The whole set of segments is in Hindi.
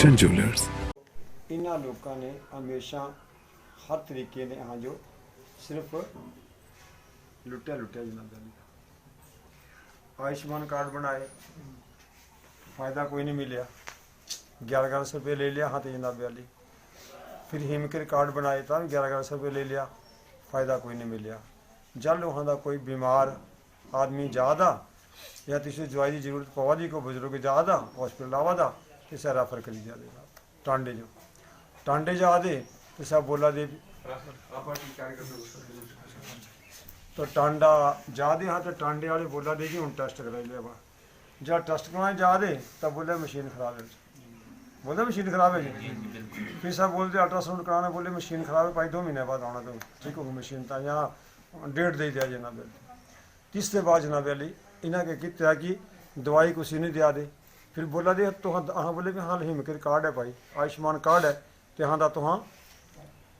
गुलशन ज्वेलर्स। इन्होंने लोगों ने हमेशा हर तरीके ने हाँ जो सिर्फ लुटिया जनाब आयुष्मान कार्ड बनाए, फ़ायदा कोई नहीं मिला, 1100 रुपये ले लिया हाँ तो जनाब वाली। फिर हिमकेयर कार्ड बनाए तो 1100 रुपये ले लिया, फ़ायदा कोई नहीं मिला। जल वहाँ का कोई बीमार आदमी ज़्यादा या किसी दवाई की जरूरत पवा दी, कोई बुजुर्ग ज़्यादा हॉस्पिटल आवा दा तो सर रेफर करी जा टांडे जा दे तो सब बोला दे तो टांडा जा दे हाँ तो टांडे वाले बोला दे कि हूँ टेस्ट कराई लिया वा जब टेस्ट करवाए जा दे तब बोले मशीन खराब है, बोले मशीन खराब है जी। फिर सब बोलते अल्ट्रासाउंड कराना, बोले मशीन खराब है भाई 2 महीने बाद आना तो ठीक होगी मशीन तो यहाँ डेट दे दिया जनाब। तीसरे बाद जनाब अली इन्हें के किया कि दवाई कुछ नहीं दिया दे। फिर बोला दे तो हाँ बोले भी हाँ हिमकेयर कार्ड है भाई, आयुष्मान कार्ड है तो हाँ तो हाँ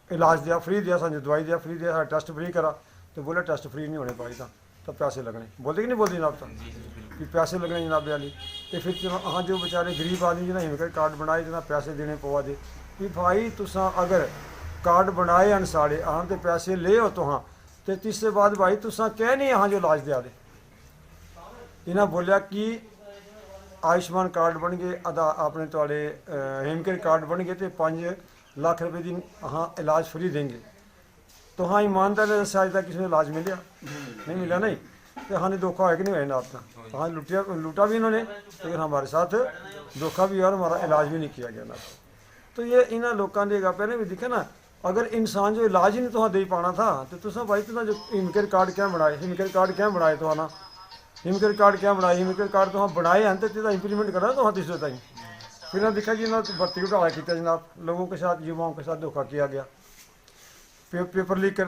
इलाज दिया फ्री दिया, समझो दवाई दिया फ्री दिया, टेस्ट फ्री करा तो बोले टेस्ट फ्री नहीं होने पाई था तो पैसे लगने, बोलते कि नहीं बोलते जनाब तो कि पैसे लगने जनाब वाली। तो फिर हाँ जो बेचारे गरीब आदमी जिन्हें हिमकेयर कार्ड बनाए जिन्हें पैसे देने पवा दे कि भाई तुसा अगर कार्ड बनाए अनसाड़े हाँ तो पैसे ले हो तो हाँ तो तीसरे बाद भाई तुसा कह नहीं हाँ जो इलाज दिया दे। इन्हें बोलिया कि आयुष्मान कार्ड बन गए अदा अपने थोड़े हिमकेयर कार्ड बन गए तो 5 लाख रुपए की हाँ इलाज फ्री देंगे। तो हाँ ईमानदार आज तक किसी ने इलाज मिला नहीं मिला नहीं तो हाँ धोखा है कि नहीं है आपका, हाँ लूटा भी इन्होंने लेकिन हमारे साथ धोखा भी और हमारा इलाज भी नहीं किया गया ना। तो ये इन्होंने लोगों ने पहले भी दिखे ना, अगर इंसान जो इलाज ही नहीं तो दे पाना था तो तुसा भाई तुसा जो हिमकेयर कार्ड क्या बनाए, हिमकेयर कार्ड क्या बनाए तो ना हिमकेयर कार्ड क्या बनाए, हिमकेयर कार्ड तो हाँ बनाए हैं तो इंप्लीमेंट करा तो हाँ तीसरे ताई। फिर ना देखा जी ना भर्ती घोटाला किया जनाब, लोगों के साथ युवाओं के साथ धोखा किया गया। पेपर लीक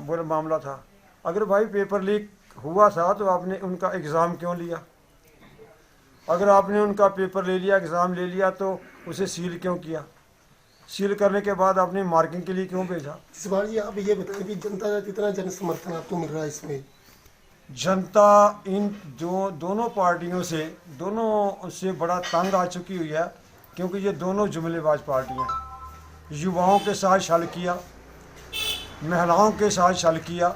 बोला मामला था, अगर भाई पेपर लीक हुआ था तो आपने उनका एग्ज़ाम क्यों लिया, अगर आपने उनका पेपर ले लिया एग्ज़ाम ले लिया तो उसे सील क्यों किया, सील करने के बाद आपने मार्किंग के लिए क्यों भेजा। इस बार जी आप ये बताएं कि जनता का कितना जन समर्थन आपको मिल रहा है इसमें। जनता इन जो दोनों पार्टियों से बड़ा तंग आ चुकी हुई है क्योंकि ये दोनों जुमलेबाज पार्टियां हैं। युवाओं के साथ छल किया, महिलाओं के साथ छल किया,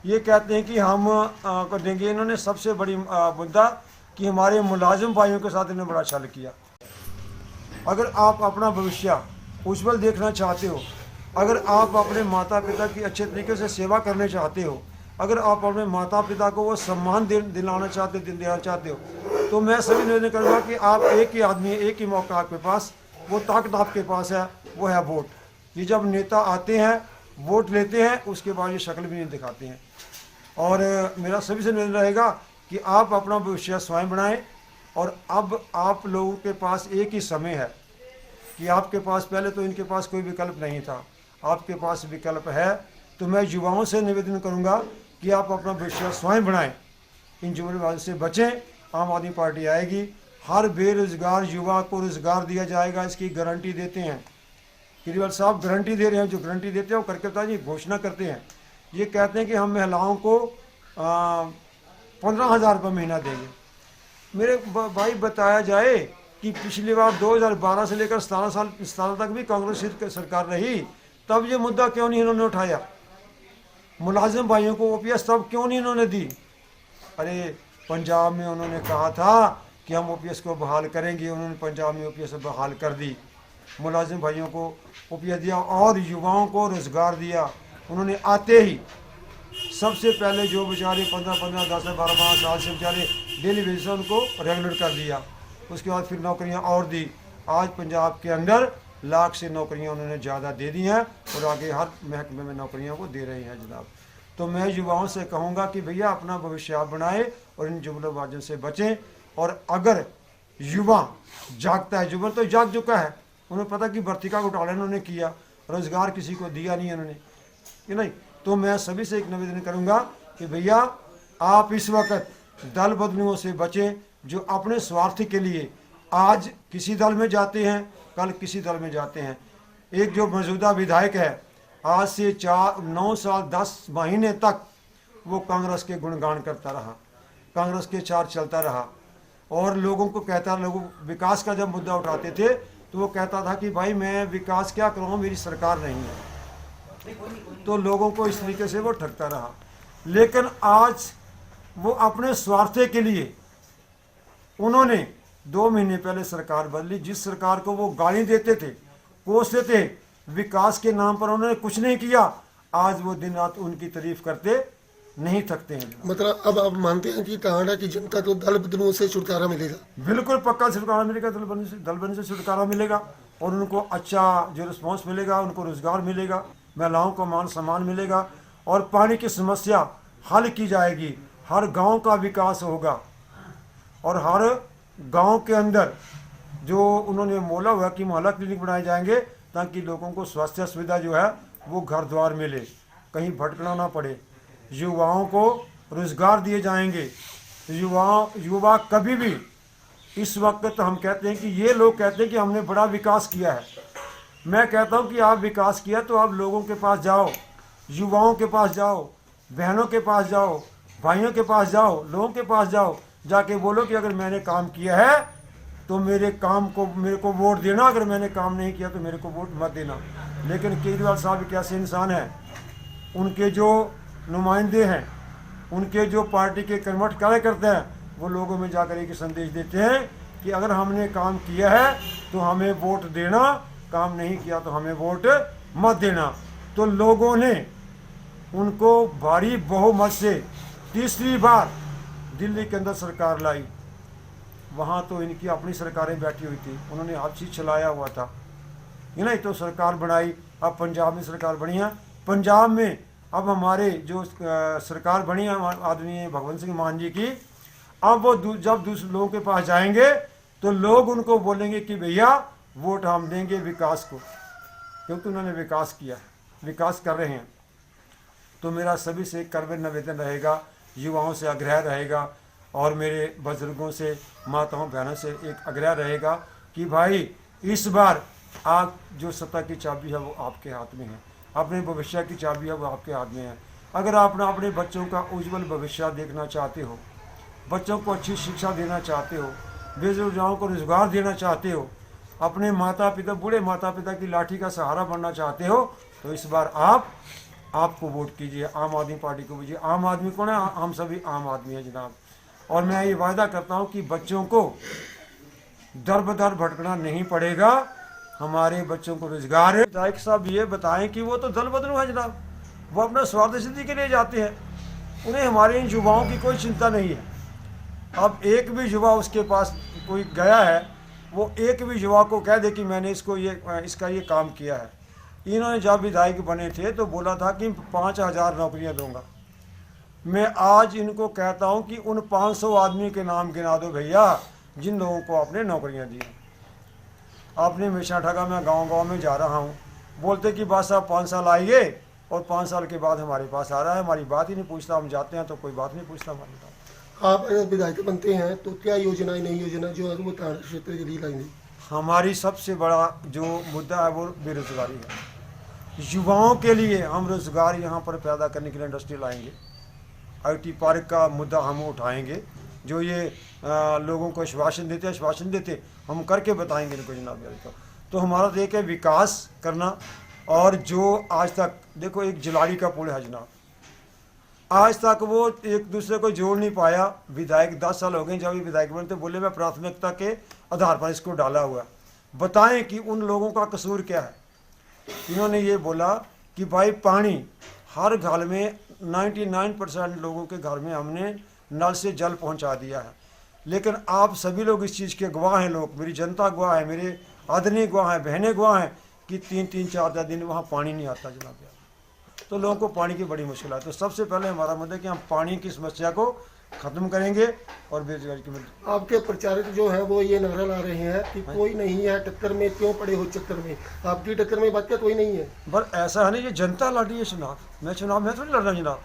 ये कहते हैं कि हम को देंगे। इन्होंने सबसे बड़ी मुद्दा कि हमारे मुलाजिम भाइयों के साथ इन्होंने बड़ा छल किया। अगर आप अपना भविष्य उज्जवल देखना चाहते हो, अगर आप अपने माता पिता की अच्छे तरीके से सेवा करने चाहते हो, अगर आप अपने माता पिता को वो सम्मान दिलाना चाहते हो तो मैं सभी निवेदन करूँगा कि आप एक ही आदमी एक ही मौका आपके पास, वो ताकत आपके पास है, वो है वोट। ये जब नेता आते हैं वोट लेते हैं उसके बाद ये शक्ल भी नहीं दिखाते हैं। और मेरा सभी से निवेदन रहेगा कि आप अपना भविष्य स्वयं बनाएं। और अब आप लोगों के पास एक ही समय है कि आपके पास, पहले तो इनके पास कोई विकल्प नहीं था, आपके पास विकल्प है। तो मैं युवाओं से निवेदन करूंगा कि आप अपना भविष्य स्वयं बनाएं, इन जुमलेबाजी से बचें। आम आदमी पार्टी आएगी, हर बेरोजगार युवा को रोजगार दिया जाएगा, इसकी गारंटी देते हैं। केजरीवाल साहब गारंटी दे रहे हैं, जो गारंटी देते हैं वो करके बताइए, घोषणा करते हैं। ये कहते हैं कि हम महिलाओं को 15,000 रुपये महीना देंगे। मेरे भाई बताया जाए कि पिछली बार 2012 से लेकर 17 तक भी कांग्रेस सरकार रही, तब ये मुद्दा क्यों नहीं इन्होंने उठाया। मुलाजिम भाइयों को ओपीएस तब क्यों नहीं इन्होंने दी। अरे पंजाब में उन्होंने कहा था कि हम ओपीएस को बहाल करेंगे, उन्होंने पंजाब में ओपीएस बहाल कर दी, मुलाजिम भाइयों को ओपीएस दिया और युवाओं को रोज़गार दिया। उन्होंने आते ही सबसे पहले जो बेचारे 15-15, 10-12 साल से बेचारे डेली बेसिस से उनको रेगुलर कर दिया, उसके बाद फिर नौकरियां और दी। आज पंजाब के अंदर लाख से नौकरियां उन्होंने ज़्यादा दे दी हैं और आगे हर महकमे में नौकरियां वो दे रहे हैं जनाब। तो मैं युवाओं से कहूँगा कि भैया अपना भविष्य आप बनाएं और इन जुमलेबाजों से बचें। और अगर युवा जागता है, युवा तो जाग चुका है, उन्हें पता कि भर्ती का घोटाला इन्होंने किया, रोज़गार किसी को दिया नहीं इन्होंने, कि नहीं। तो मैं सभी से एक निवेदन करूंगा कि भैया आप इस वक्त दल बदलुओं से बचें जो अपने स्वार्थ के लिए आज किसी दल में जाते हैं, कल किसी दल में जाते हैं। एक जो मौजूदा विधायक है, आज से 9 साल 10 महीने तक वो कांग्रेस के गुणगान करता रहा, कांग्रेस के चार चलता रहा और लोगों को कहता, लोगों विकास का जब मुद्दा उठाते थे तो वो कहता था कि भाई मैं विकास क्या करूँ, मेरी सरकार नहीं है। तो लोगों को इस तरीके से वो ठगता रहा। लेकिन आज वो अपने स्वार्थ के लिए उन्होंने 2 महीने पहले सरकार बदली। जिस सरकार को वो गाली देते थे, कोसते थे, विकास के नाम पर उन्होंने कुछ नहीं किया, आज वो दिन रात उनकी तारीफ करते नहीं थकते हैं। मतलब अब आप मानते हैं कि टांडा की जनता को दल बदलुओं से छुटकारा मिलेगा? बिल्कुल पक्का छुटकारा मिलेगा, दल बदलू से छुटकारा मिलेगा और उनको अच्छा जो रिस्पॉन्स मिलेगा, उनको रोजगार मिलेगा, महिलाओं को मान सम्मान मिलेगा और पानी की समस्या हल की जाएगी। हर गांव का विकास होगा और हर गांव के अंदर जो उन्होंने बोला हुआ कि मोहल्ला क्लिनिक बनाए जाएंगे ताकि लोगों को स्वास्थ्य सुविधा जो है वो घर द्वार मिले, कहीं भटकना ना पड़े। युवाओं को रोजगार दिए जाएंगे। युवा कभी भी इस वक्त हम कहते हैं कि ये लोग कहते हैं कि हमने बड़ा विकास किया है। मैं कहता हूं कि आप विकास किया तो आप लोगों के पास जाओ, युवाओं के पास जाओ, बहनों के पास जाओ, भाइयों के पास जाओ, लोगों के पास जाओ, जाके बोलो कि अगर मैंने काम किया है तो मेरे को वोट देना, अगर मैंने काम नहीं किया तो मेरे को वोट मत देना। लेकिन केजरीवाल साहब एक ऐसे इंसान हैं, उनके जो नुमाइंदे हैं, उनके जो पार्टी के कर्मठ कार्यकर्ता हैं, वो लोगों में जाकर एक संदेश देते हैं कि अगर हमने काम किया है तो हमें वोट देना, काम नहीं किया तो हमें वोट मत देना। तो लोगों ने उनको भारी बहुमत से तीसरी बार दिल्ली के अंदर सरकार लाई। वहाँ तो इनकी अपनी सरकारें बैठी हुई थी, उन्होंने हर चीज़ चलाया हुआ था, ये नहीं तो सरकार बनाई। अब पंजाब में सरकार बनी है, पंजाब में अब हमारे जो सरकार बनी है आदरणीय भगवंत सिंह मान जी की, अब वो जब दूसरे लोगों के पास जाएंगे तो लोग उनको बोलेंगे कि भैया वोट हम देंगे विकास को, क्योंकि उन्होंने विकास किया, विकास कर रहे हैं। तो मेरा सभी से करवे निवेदन रहेगा, युवाओं से आग्रह रहेगा और मेरे बुजुर्गों से, माताओं बहनों से एक आग्रह रहेगा कि भाई इस बार आप जो सत्ता की चाबी है वो आपके हाथ में है, अपने भविष्य की चाबी है वो आपके हाथ में है। अगर आप अपने बच्चों का उज्जवल भविष्य देखना चाहते हो, बच्चों को अच्छी शिक्षा देना चाहते हो, बेरोजगारों को रोजगार देना चाहते हो, अपने माता पिता, बूढ़े माता पिता की लाठी का सहारा बनना चाहते हो, तो इस बार आपको वोट कीजिए, आम आदमी पार्टी को कीजिए। आम आदमी कौन है? हम सभी आम आदमी हैं जनाब। और मैं ये वायदा करता हूँ कि बच्चों को दर बदर भटकना नहीं पड़ेगा, हमारे बच्चों को रोजगार है। विधायक साहब ये बताएं कि वो तो दल बदलू है जनाब, वो अपना स्वार्थ सिद्धि के लिए जाते हैं, उन्हें हमारे इन युवाओं की कोई चिंता नहीं है। अब एक भी युवा उसके पास कोई गया है, वो एक भी युवा को कह दे कि मैंने इसका ये काम किया है। इन्होंने जब विधायक बने थे तो बोला था कि 5000 नौकरियां दूंगा। मैं आज इनको कहता हूं कि उन 500 आदमी के नाम गिना दो भैया जिन लोगों को आपने नौकरियां दी। आपने हमेशा ठगा। मैं गांव-गांव में जा रहा हूं, बोलते कि बस आप 5 साल आइए और 5 साल के बाद हमारे पास आ रहा है, हमारी बात ही नहीं पूछता। हम जाते हैं तो कोई बात नहीं पूछता हमारे पास। आप अगर विधायक बनते हैं तो क्या योजनाएं, नई योजना जो है वो टांडा क्षेत्र के लिए लाएंगे? हमारी सबसे बड़ा जो मुद्दा है वो बेरोजगारी है। युवाओं के लिए हम रोजगार यहाँ पर पैदा करने के लिए इंडस्ट्री लाएंगे। IT पार्क का मुद्दा हम उठाएंगे। जो ये लोगों को आश्वासन देते हम करके बताएंगे इनको जनाब। तो हमारा तो एक है विकास करना। और जो आज तक देखो एक जलाड़ी का पुल है जनाब, आज तक वो एक दूसरे को जोड़ नहीं पाया। विधायक 10 साल हो गए जब ये विधायक बनते, बोले मैं प्राथमिकता के आधार पर इसको डाला हुआ। बताएं कि उन लोगों का कसूर क्या है। इन्होंने ये बोला कि भाई पानी हर घर में 99% लोगों के घर में हमने नल से जल पहुंचा दिया है। लेकिन आप सभी लोग इस चीज़ के गवाह हैं, लोग, मेरी जनता गवाह है, मेरे आदरणीय गवाह हैं, बहनें गवाह हैं कि 3-4 दिन वहाँ पानी नहीं आता जनाब। तो लोगों को पानी की बड़ी मुश्किल है। तो सबसे पहले हमारा मुद्दा है कि हम पानी की समस्या को ख़त्म करेंगे और बेरोजगारी की। आपके प्रचारक जो है वो ये नारा ला रहे हैं कि कोई नहीं है टक्कर में, क्यों पड़े हो चक्कर में। आपकी टक्कर में बात क्या कोई नहीं है? पर ऐसा है ना, ये जनता लड़ रही है चुनाव। मैं थोड़ी लड़ रहा हूँ जनाब।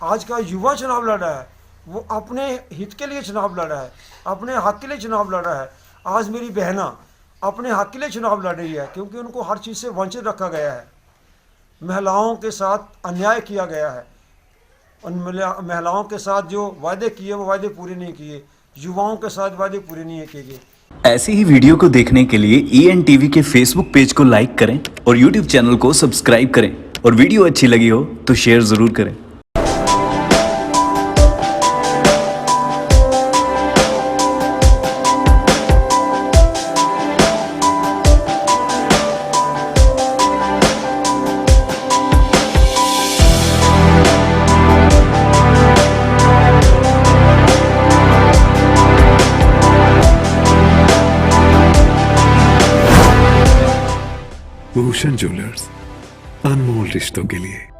आज का युवा चुनाव लड़ रहा है, वो अपने हित के लिए चुनाव लड़ रहा है, अपने हक के लिए चुनाव लड़ रहा है। आज मेरी बहना अपने हक के लिए चुनाव लड़ रही है, क्योंकि उनको हर चीज़ से वंचित रखा गया है। महिलाओं के साथ अन्याय किया गया है। उन महिलाओं के साथ जो वायदे किए वो वायदे पूरे नहीं किए, युवाओं के साथ वायदे पूरे नहीं किए गए। ऐसी ही वीडियो को देखने के लिए EN TV के फेसबुक पेज को लाइक करें और YouTube चैनल को सब्सक्राइब करें और वीडियो अच्छी लगी हो तो शेयर जरूर करें। भूषण ज्वेलर्स, अनमोल रिश्तों के लिए।